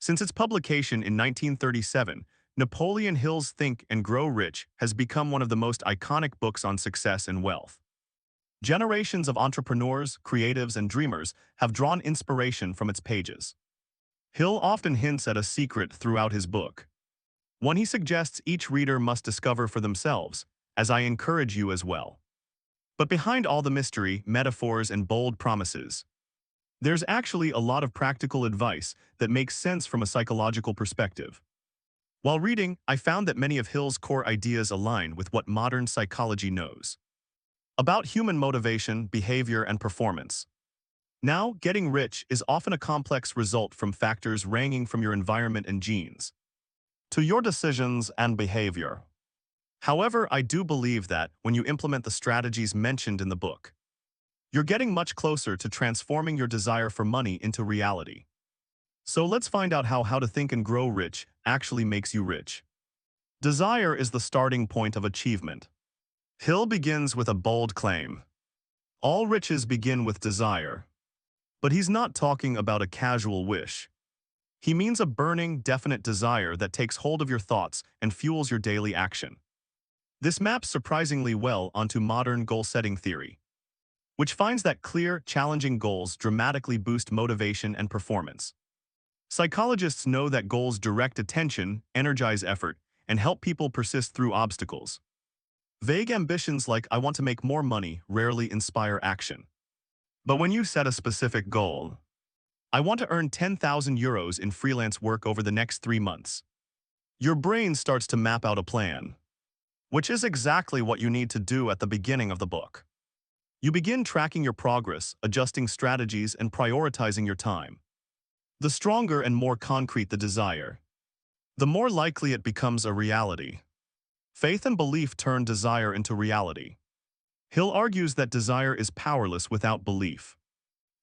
Since its publication in 1937, Napoleon Hill's Think and Grow Rich has become one of the most iconic books on success and wealth. Generations of entrepreneurs, creatives, and dreamers have drawn inspiration from its pages. Hill often hints at a secret throughout his book, one he suggests each reader must discover for themselves, as I encourage you as well. But behind all the mystery, metaphors, and bold promises, there's actually a lot of practical advice that makes sense from a psychological perspective. While reading, I found that many of Hill's core ideas align with what modern psychology knows about human motivation, behavior, and performance. Now, getting rich is often a complex result from factors ranging from your environment and genes to your decisions and behavior. However, I do believe that when you implement the strategies mentioned in the book, you're getting much closer to transforming your desire for money into reality. So let's find out how to think and grow rich actually makes you rich. Desire is the starting point of achievement. Hill begins with a bold claim. All riches begin with desire. But he's not talking about a casual wish. He means a burning, definite desire that takes hold of your thoughts and fuels your daily action. This maps surprisingly well onto modern goal-setting theory, which finds that clear, challenging goals dramatically boost motivation and performance. Psychologists know that goals direct attention, energize effort, and help people persist through obstacles. Vague ambitions like "I want to make more money" rarely inspire action. But when you set a specific goal, "I want to earn 10,000 euros in freelance work over the next 3 months," your brain starts to map out a plan, which is exactly what you need to do at the beginning of the book. You begin tracking your progress, adjusting strategies, and prioritizing your time. The stronger and more concrete the desire, the more likely it becomes a reality. Faith and belief turn desire into reality. Hill argues that desire is powerless without belief.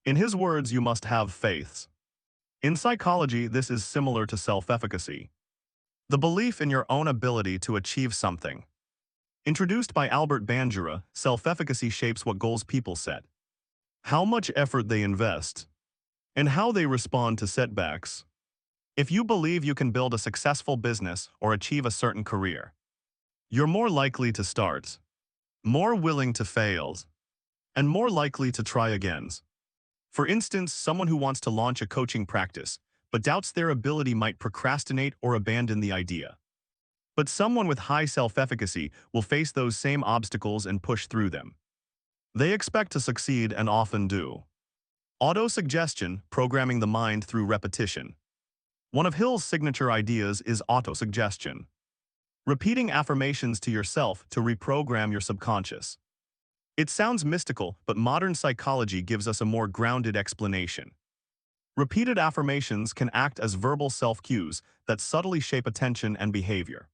In his words, you must have faith. In psychology, this is similar to self-efficacy, the belief in your own ability to achieve something. Introduced by Albert Bandura, self-efficacy shapes what goals people set, how much effort they invest, and how they respond to setbacks. If you believe you can build a successful business or achieve a certain career, you're more likely to start, more willing to fail, and more likely to try again. For instance, someone who wants to launch a coaching practice but doubts their ability might procrastinate or abandon the idea. But someone with high self-efficacy will face those same obstacles and push through them. They expect to succeed and often do. Autosuggestion, programming the mind through repetition. One of Hill's signature ideas is autosuggestion, repeating affirmations to yourself to reprogram your subconscious. It sounds mystical, but modern psychology gives us a more grounded explanation. Repeated affirmations can act as verbal self-cues that subtly shape attention and behavior.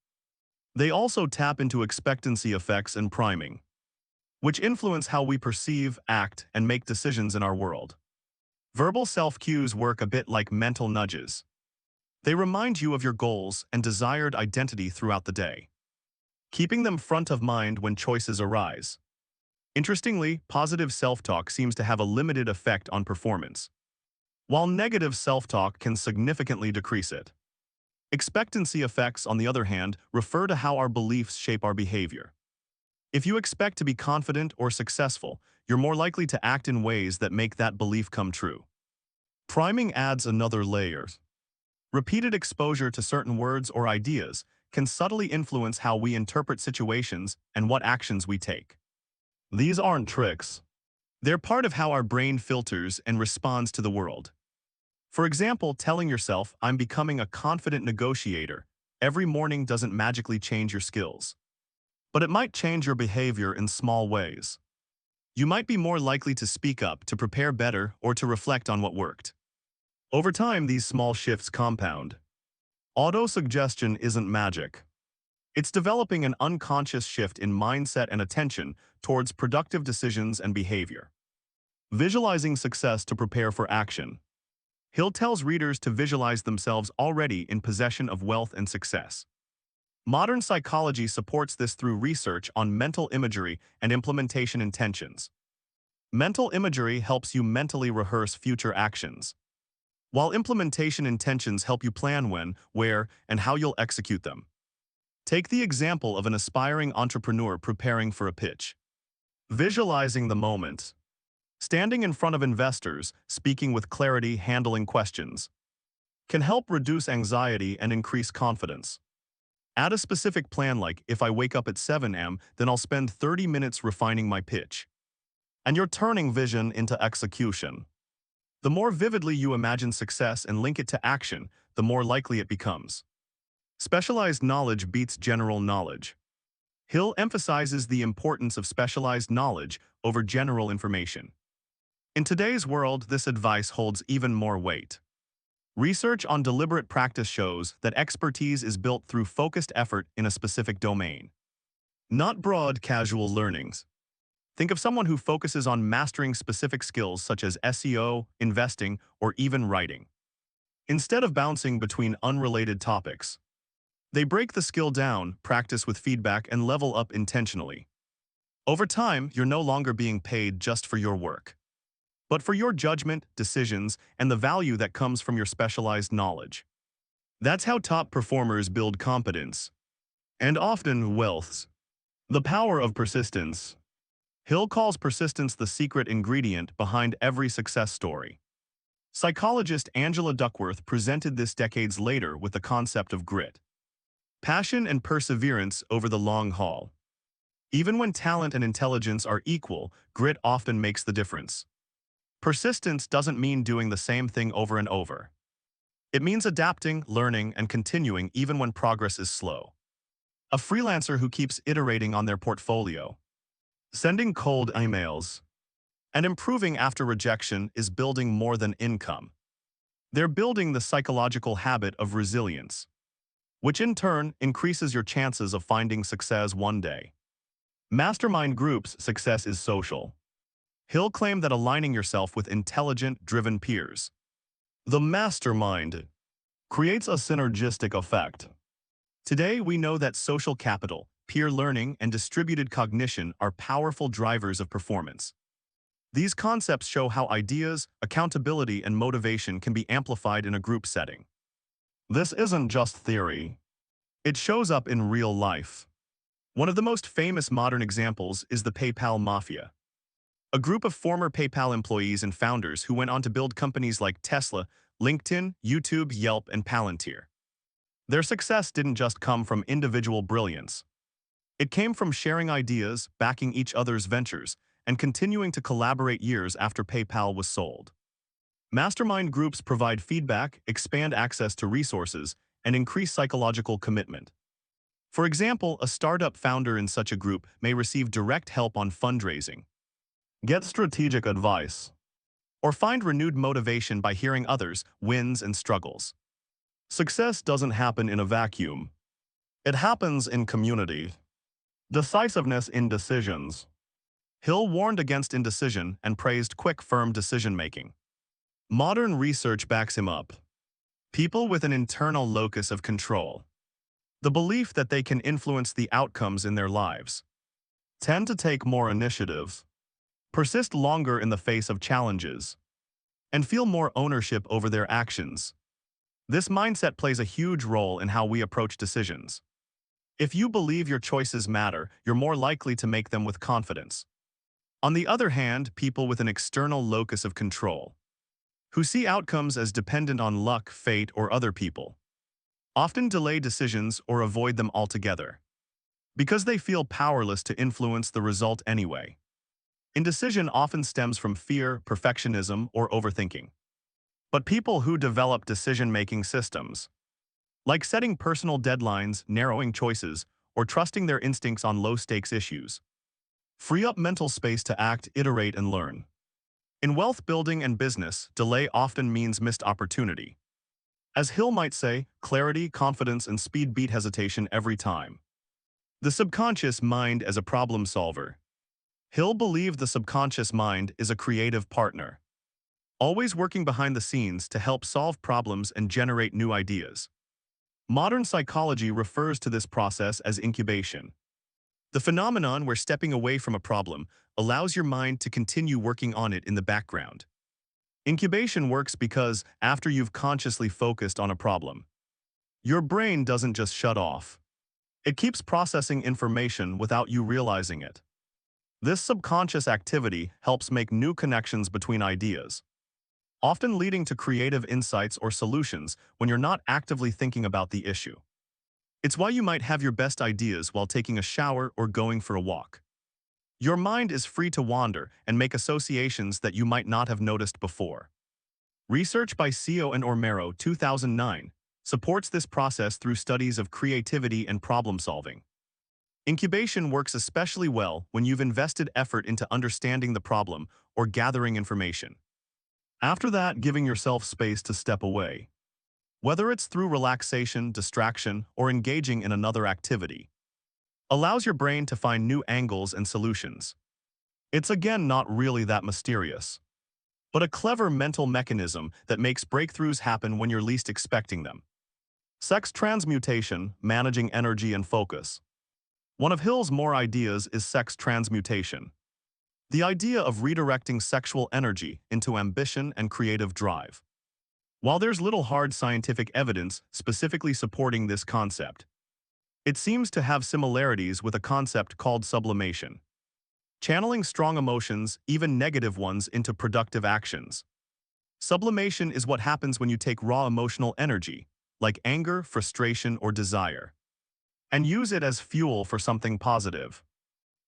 They also tap into expectancy effects and priming, which influence how we perceive, act, and make decisions in our world. Verbal self-cues work a bit like mental nudges. They remind you of your goals and desired identity throughout the day, keeping them front of mind when choices arise. Interestingly, positive self-talk seems to have a limited effect on performance, while negative self-talk can significantly decrease it. Expectancy effects, on the other hand, refer to how our beliefs shape our behavior. If you expect to be confident or successful, you're more likely to act in ways that make that belief come true. Priming adds another layer. Repeated exposure to certain words or ideas can subtly influence how we interpret situations and what actions we take. These aren't tricks. They're part of how our brain filters and responds to the world. For example, telling yourself, "I'm becoming a confident negotiator," every morning doesn't magically change your skills. But it might change your behavior in small ways. You might be more likely to speak up, to prepare better, or to reflect on what worked. Over time, these small shifts compound. Autosuggestion isn't magic. It's developing an unconscious shift in mindset and attention towards productive decisions and behavior. Visualizing success to prepare for action. Hill tells readers to visualize themselves already in possession of wealth and success. Modern psychology supports this through research on mental imagery and implementation intentions. Mental imagery helps you mentally rehearse future actions. while implementation intentions help you plan when, where, and how you'll execute them. Take the example of an aspiring entrepreneur preparing for a pitch. Visualizing the moment. Standing in front of investors, speaking with clarity, handling questions, can help reduce anxiety and increase confidence. Add a specific plan like, if I wake up at 7 a.m., then I'll spend 30 minutes refining my pitch. And you're turning vision into execution. The more vividly you imagine success and link it to action, the more likely it becomes. Specialized knowledge beats general knowledge. Hill emphasizes the importance of specialized knowledge over general information. In today's world, this advice holds even more weight. Research on deliberate practice shows that expertise is built through focused effort in a specific domain, not broad, casual learnings. Think of someone who focuses on mastering specific skills such as SEO, investing, or even writing. Instead of bouncing between unrelated topics, they break the skill down, practice with feedback, and level up intentionally. Over time, you're no longer being paid just for your work, but for your judgment, decisions, and the value that comes from your specialized knowledge. That's how top performers build competence, and often wealth. The power of persistence. Hill calls persistence the secret ingredient behind every success story. Psychologist Angela Duckworth presented this decades later with the concept of grit. Passion and perseverance over the long haul. Even when talent and intelligence are equal, grit often makes the difference. Persistence doesn't mean doing the same thing over and over. It means adapting, learning, and continuing even when progress is slow. A freelancer who keeps iterating on their portfolio, sending cold emails, and improving after rejection is building more than income. They're building the psychological habit of resilience, which in turn increases your chances of finding success one day. Mastermind groups' success is social. Hill claimed that aligning yourself with intelligent, driven peers, the mastermind, creates a synergistic effect. Today, we know that social capital, peer learning, and distributed cognition are powerful drivers of performance. These concepts show how ideas, accountability, and motivation can be amplified in a group setting. This isn't just theory. It shows up in real life. One of the most famous modern examples is the PayPal Mafia, a group of former PayPal employees and founders who went on to build companies like Tesla, LinkedIn, YouTube, Yelp, and Palantir. Their success didn't just come from individual brilliance. It came from sharing ideas, backing each other's ventures, and continuing to collaborate years after PayPal was sold. Mastermind groups provide feedback, expand access to resources, and increase psychological commitment. For example, a startup founder in such a group may receive direct help on fundraising, get strategic advice, or find renewed motivation by hearing others' wins and struggles. Success doesn't happen in a vacuum. It happens in community. Decisiveness in decisions. Hill warned against indecision and praised quick, firm decision-making. Modern research backs him up. People with an internal locus of control, the belief that they can influence the outcomes in their lives, tend to take more initiative, persist longer in the face of challenges, and feel more ownership over their actions. This mindset plays a huge role in how we approach decisions. If you believe your choices matter, you're more likely to make them with confidence. On the other hand, people with an external locus of control, who see outcomes as dependent on luck, fate, or other people, often delay decisions or avoid them altogether, because they feel powerless to influence the result anyway. Indecision often stems from fear, perfectionism, or overthinking. But people who develop decision-making systems, like setting personal deadlines, narrowing choices, or trusting their instincts on low-stakes issues, free up mental space to act, iterate, and learn. In wealth building and business, delay often means missed opportunity. As Hill might say, clarity, confidence, and speed beat hesitation every time. The subconscious mind as a problem solver. Hill believed the subconscious mind is a creative partner, always working behind the scenes to help solve problems and generate new ideas. Modern psychology refers to this process as incubation, the phenomenon where stepping away from a problem allows your mind to continue working on it in the background. Incubation works because after you've consciously focused on a problem, your brain doesn't just shut off. It keeps processing information without you realizing it. This subconscious activity helps make new connections between ideas, often leading to creative insights or solutions when you're not actively thinking about the issue. It's why you might have your best ideas while taking a shower or going for a walk. Your mind is free to wander and make associations that you might not have noticed before. Research by Seo and Ormero 2009 supports this process through studies of creativity and problem solving. Incubation works especially well when you've invested effort into understanding the problem or gathering information. After that, giving yourself space to step away, whether it's through relaxation, distraction, or engaging in another activity, allows your brain to find new angles and solutions. It's again not really that mysterious, but a clever mental mechanism that makes breakthroughs happen when you're least expecting them. Sex transmutation, managing energy and focus. One of Hill's more ideas is sex transmutation, the idea of redirecting sexual energy into ambition and creative drive. While there's little hard scientific evidence specifically supporting this concept, it seems to have similarities with a concept called sublimation, channeling strong emotions, even negative ones, into productive actions. Sublimation is what happens when you take raw emotional energy, like anger, frustration, or desire, and use it as fuel for something positive.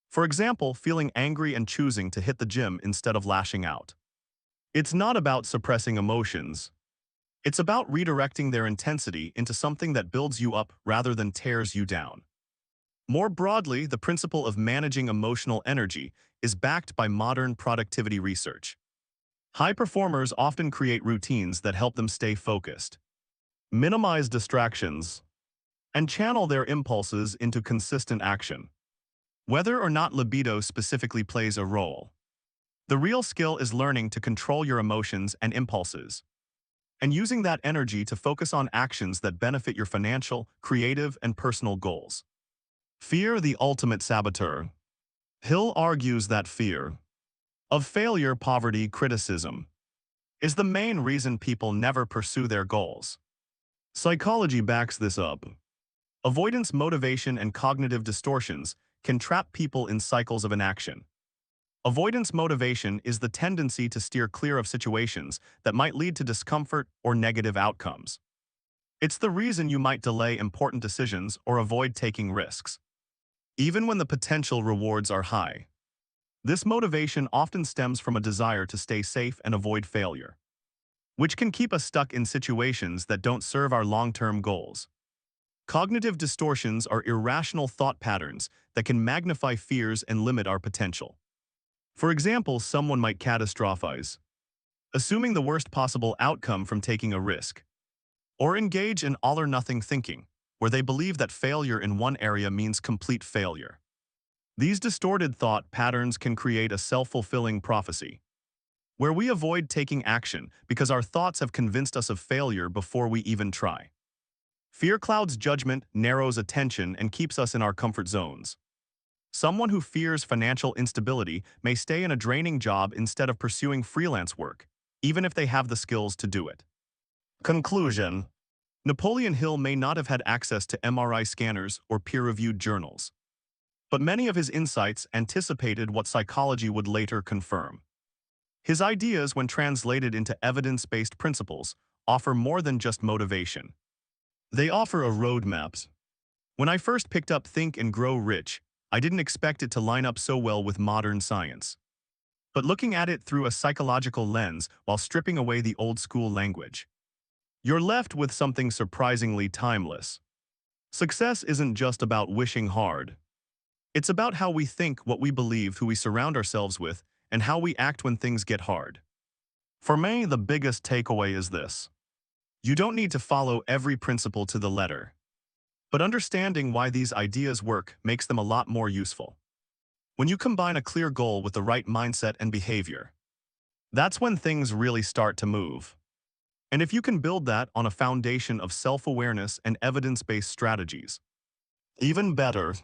For example, feeling angry and choosing to hit the gym instead of lashing out. It's not about suppressing emotions. It's about redirecting their intensity into something that builds you up rather than tears you down. More broadly, the principle of managing emotional energy is backed by modern productivity research. High performers often create routines that help them stay focused, minimize distractions, and channel their impulses into consistent action. Whether or not libido specifically plays a role, the real skill is learning to control your emotions and impulses, and using that energy to focus on actions that benefit your financial, creative, and personal goals. Fear, the ultimate saboteur. Hill argues that fear of failure, poverty, criticism is the main reason people never pursue their goals. Psychology backs this up. Avoidance, motivation, and cognitive distortions can trap people in cycles of inaction. Avoidance motivation is the tendency to steer clear of situations that might lead to discomfort or negative outcomes. It's the reason you might delay important decisions or avoid taking risks, even when the potential rewards are high. This motivation often stems from a desire to stay safe and avoid failure, which can keep us stuck in situations that don't serve our long-term goals. Cognitive distortions are irrational thought patterns that can magnify fears and limit our potential. For example, someone might catastrophize, assuming the worst possible outcome from taking a risk, or engage in all-or-nothing thinking, where they believe that failure in one area means complete failure. These distorted thought patterns can create a self-fulfilling prophecy, where we avoid taking action because our thoughts have convinced us of failure before we even try. Fear clouds judgment, narrows attention, and keeps us in our comfort zones. Someone who fears financial instability may stay in a draining job instead of pursuing freelance work, even if they have the skills to do it. Conclusion. Napoleon Hill may not have had access to MRI scanners or peer-reviewed journals, but many of his insights anticipated what psychology would later confirm. His ideas, when translated into evidence-based principles, offer more than just motivation. They offer a roadmap. When I first picked up Think and Grow Rich, I didn't expect it to line up so well with modern science. But looking at it through a psychological lens while stripping away the old-school language, you're left with something surprisingly timeless. Success isn't just about wishing hard. It's about how we think, what we believe, who we surround ourselves with, and how we act when things get hard. For me, the biggest takeaway is this. You don't need to follow every principle to the letter, but understanding why these ideas work makes them a lot more useful. When you combine a clear goal with the right mindset and behavior, that's when things really start to move. And if you can build that on a foundation of self-awareness and evidence-based strategies, even better.